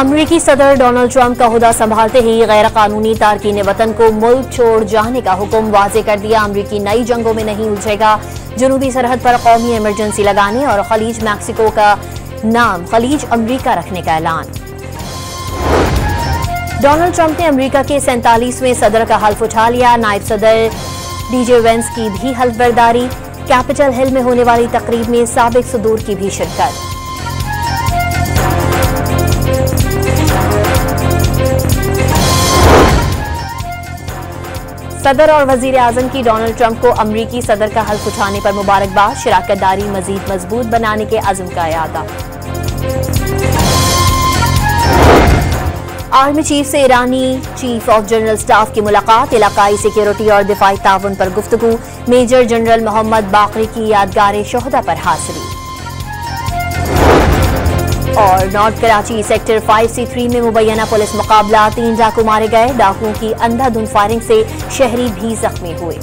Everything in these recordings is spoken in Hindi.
अमरीकी सदर डोनाल्ड ट्रंप का हुदा संभालते ही गैर कानूनी तारकीन वतन को मुल्क छोड़ जाने का हुक्म वाजे कर दिया। अमरीकी नई जंगों में नहीं उलझेगा। जनूबी सरहद पर कौमी इमरजेंसी लगाने और खलीज मैक्सिको का नाम खलीज अमरीका रखने का ऐलान। डोनाल्ड ट्रंप ने अमरीका के 47वें सदर का हल्फ उठा लिया। नायब सदर डीजे वेंस की भी हल्फ बर्दारी। कैपिटल हिल में होने वाली तकरीब में साबिक सदूर की भी शिरकत। सदर और वजीर आजम की डोनाल्ड ट्रंप को अमरीकी सदर का हल्फ उठाने पर मुबारकबाद। शराकतदारी मजीद मजबूत बनाने के अज़्म का इरादा। आर्मी चीफ से ईरानी चीफ ऑफ जनरल स्टाफ की मुलाकात। इलाकाई सिक्योरिटी और दिफाई ताउन पर गुफ्तगू। मेजर जनरल मोहम्मद बाकरी की यादगार शोहदा पर हाजिरी। और नॉर्थ कराची सेक्टर 5C3 में मुबैना पुलिस मुकाबला। 3 डाकू मारे गए। डाकुओं की अंधाधुंध फायरिंग से शहरी भी जख्मी हुए।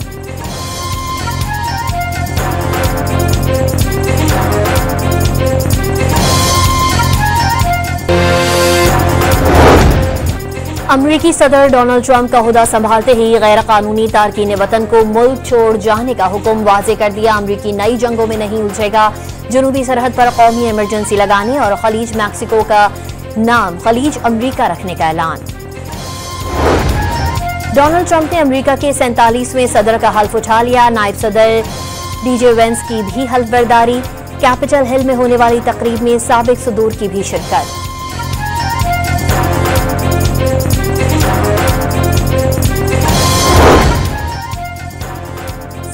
अमरीकी सदर डोनाल्ड ट्रंप का हुदा संभालते ही गैर कानूनी तारकीन वतन को मुल्क छोड़ जाने का हुक्म वाजे कर दिया। अमरीकी नई जंगों में नहीं उलझेगा। जनूबी सरहद पर कौमी इमरजेंसी लगाने और खलीज मैक्सिको का नाम खलीज अमरीका रखने का ऐलान। डोनाल्ड ट्रंप ने अमरीका के 47वें सदर का हल्फ उठा लिया। नायब सदर डीजे वेंस की भी हल्फ बर्दारी। कैपिटल हिल में होने वाली तकरीब में साबिक सदूर की भी शिरकत।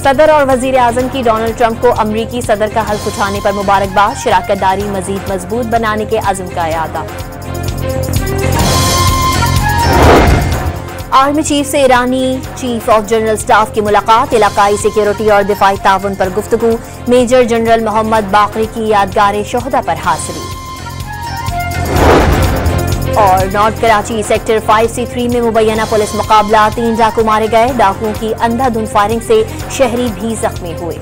सदर और वजीर आजम की डोनाल्ड ट्रंप को अमरीकी सदर का हल्फ उठाने पर मुबारकबाद। शराकतदारी मजीद मजबूत बनाने के अज़्म का इरादा। आर्मी चीफ से ईरानी चीफ ऑफ जनरल स्टाफ की मुलाकात। इलाकाई सिक्योरिटी और दिफाई ताउन पर गुफ्तगू। मेजर जनरल मोहम्मद बाकरी की यादगार शोहदा पर हाजिरी। और नॉर्थ कराची सेक्टर 5C3 में मुबैना पुलिस मुकाबला। 3 डाकू मारे गए। डाकुओं की अंधाधुंध फायरिंग से शहरी भी जख्मी हुए।